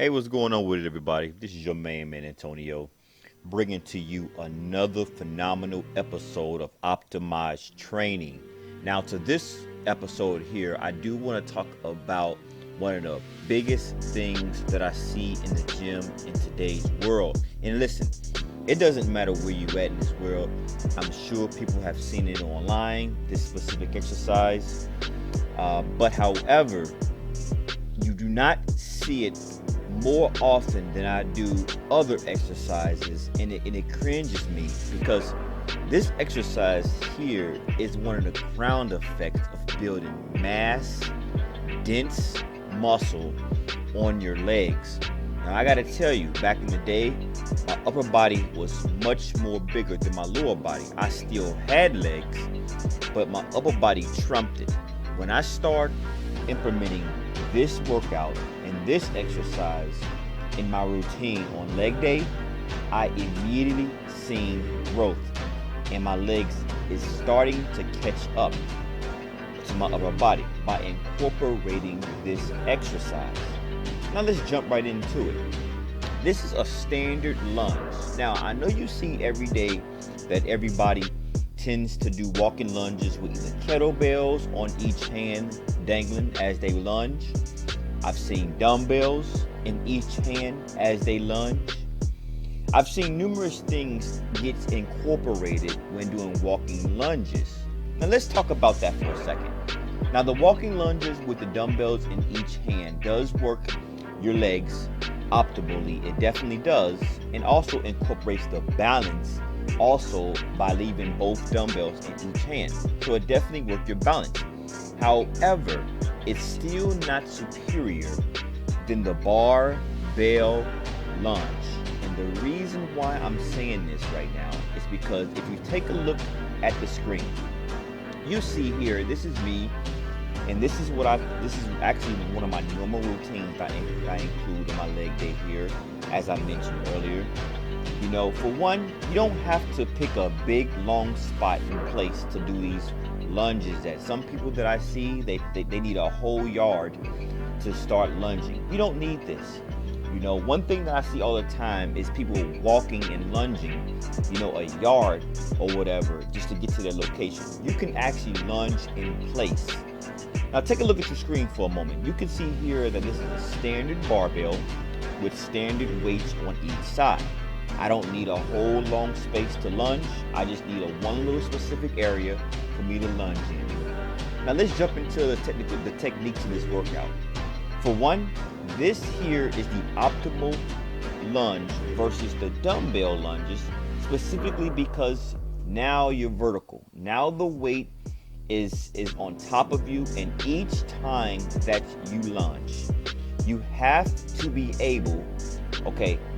Hey, what's going on with it, everybody? This is your man Antonio, bringing to you another phenomenal episode of Optimized Training. Now, to this episode here, I do want to talk about one of the biggest things that I see in the gym in today's world. And listen, it doesn't matter where you at in this world. I'm sure people have seen it online, this specific exercise. But however, you do not see it more often than I do other exercises, and it cringes me because this exercise here is one of the ground effects of building mass, dense muscle on your legs. Now I gotta tell you, back in the day, my upper body was much more bigger than my lower body. I still had legs, but my upper body trumped it. When I start implementing this workout and this exercise in my routine on leg day, I immediately seen growth, and my legs is starting to catch up to my upper body by incorporating this exercise. Now let's jump right into it. This is a standard lunge. Now I know you see every day that everybody tends to do walking lunges with either kettlebells on each hand dangling as they lunge. I've seen dumbbells in each hand as they lunge. I've seen numerous things get incorporated when doing walking lunges. Now let's talk about that for a second. Now the walking lunges with the dumbbells in each hand does work your legs optimally. It definitely does, and also incorporates the balance also by leaving both dumbbells in each hand. So it definitely works your balance. However, it's still not superior than the barbell lunge. And the reason why I'm saying this right now is because if you take a look at the screen, you see here, this is me, and this is actually one of my normal routines that I include in my leg day here, as I mentioned earlier. You know, for one, you don't have to pick a big long spot in place to do these lunges. That some people that I see, they need a whole yard to start lunging. You don't need this. You know, one thing that I see all the time is people walking and lunging, you know, a yard or whatever just to get to their location. You can actually lunge in place. Now take a look at your screen for a moment. You can see here that this is a standard barbell with standard weights on each side. I don't need a whole long space to lunge. I just need a one little specific area for me to lunge in. Now let's jump into the techniques of this workout. For one, this here is the optimal lunge versus the dumbbell lunges, specifically because now you're vertical. Now the weight is on top of you, and each time that you lunge, you have to be able,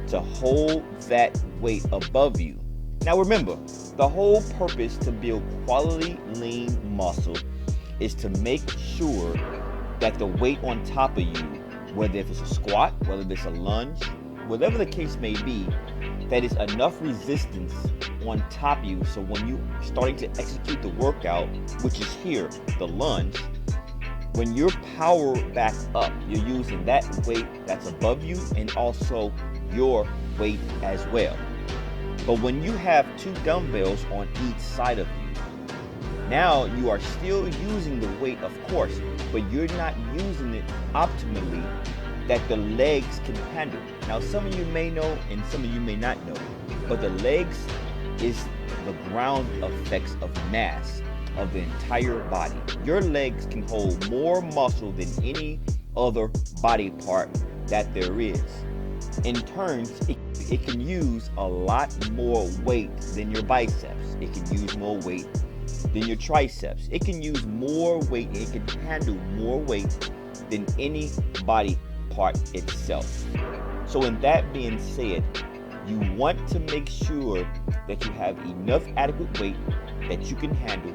to hold that weight above you. Now remember, the whole purpose to build quality lean muscle is to make sure that the weight on top of you, whether if it's a squat, whether it's a lunge, whatever the case may be, that is enough resistance on top of you, so when you starting to execute the workout, which is here, the lunge, when you're powered back up, you're using that weight that's above you and also your weight as well. But when you have two dumbbells on each side of you, now you are still using the weight, of course, but you're not using it optimally that the legs can handle. Now some of you may know and some of you may not know, but the legs is the ground effects of mass of the entire body. Your legs can hold more muscle than any other body part that there is. In turns, it can use a lot more weight than your biceps. It can use more weight than your triceps. It can use more weight, and it can handle more weight than any body part itself. So in that being said, you want to make sure that you have enough adequate weight that you can handle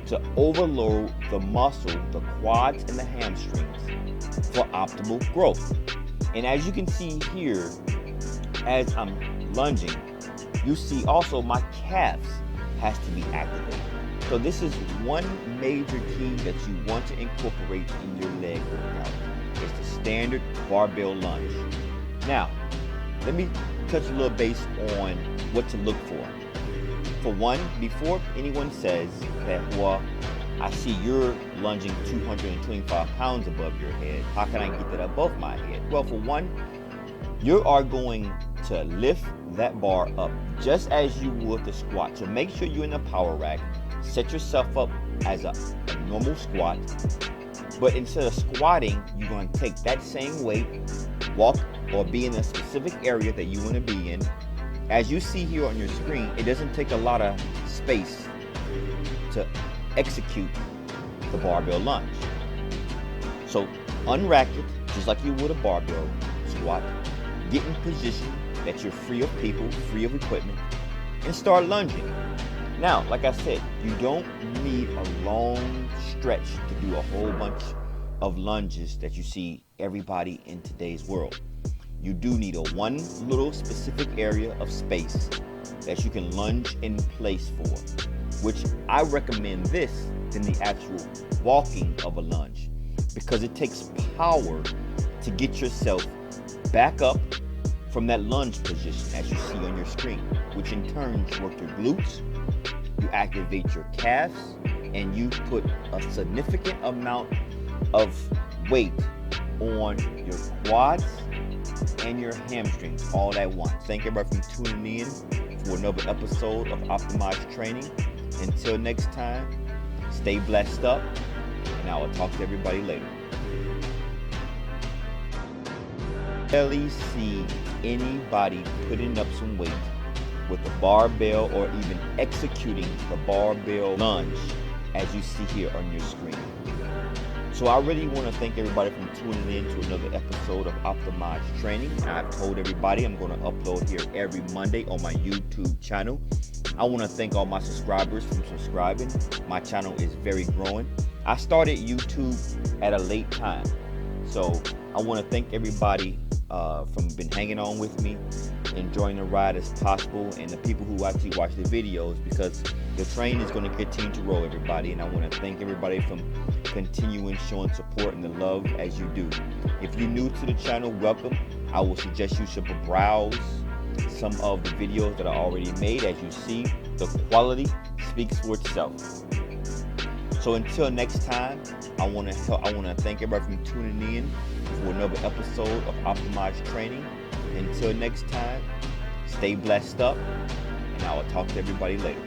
to overload the muscle, the quads and the hamstrings for optimal growth. And as you can see here, as I'm lunging, you see also my calves has to be activated. So this is one major key that you want to incorporate in your leg workout. It's the standard barbell lunge. Now, let me touch a little base on what to look for. For one, before anyone says that, well, I see you're lunging 225 pounds above your head, how can I get that above my head? Well, for one, you are going to lift that bar up just as you would the squat. So make sure you're in the power rack. Set yourself up as a normal squat. But instead of squatting, you're going to take that same weight, walk or be in a specific area that you want to be in. As you see here on your screen, it doesn't take a lot of space to execute the barbell lunge. So unrack it just like you would a barbell squat. Get in position that you're free of people, free of equipment, and start lunging. Now, like I said, you don't need a long stretch to do a whole bunch of lunges that you see everybody in today's world. You do need a one little specific area of space that you can lunge in place for, which I recommend this than the actual walking of a lunge, because it takes power to get yourself back up from that lunge position as you see on your screen, which in turn work your glutes, you activate your calves, and you put a significant amount of weight on your quads and your hamstrings all at once. Thank everybody for tuning in for another episode of Optimized Training. Until next time, stay blessed up, and I will talk to everybody later. Rarely see anybody putting up some weight with the barbell or even executing the barbell lunge as you see here on your screen. So I really want to thank everybody for tuning in to another episode of Optimized Training. I've told everybody I'm going to upload here every Monday on my YouTube channel. I want to thank all my subscribers for subscribing. My channel is very growing. I started YouTube at a late time, so I want to thank everybody from been hanging on with me, enjoying the ride as possible, and the people who actually watch the videos, because the train is going to continue to roll, everybody. And I want to thank everybody from continuing showing support and the love as you do. If you're new to the channel, welcome. I will suggest you should browse some of the videos that are already made. As you see, the quality speaks for itself. So until next time, I want to thank everybody for tuning in for another episode of Optimized Training. Until next time, stay blessed up, and I will talk to everybody later.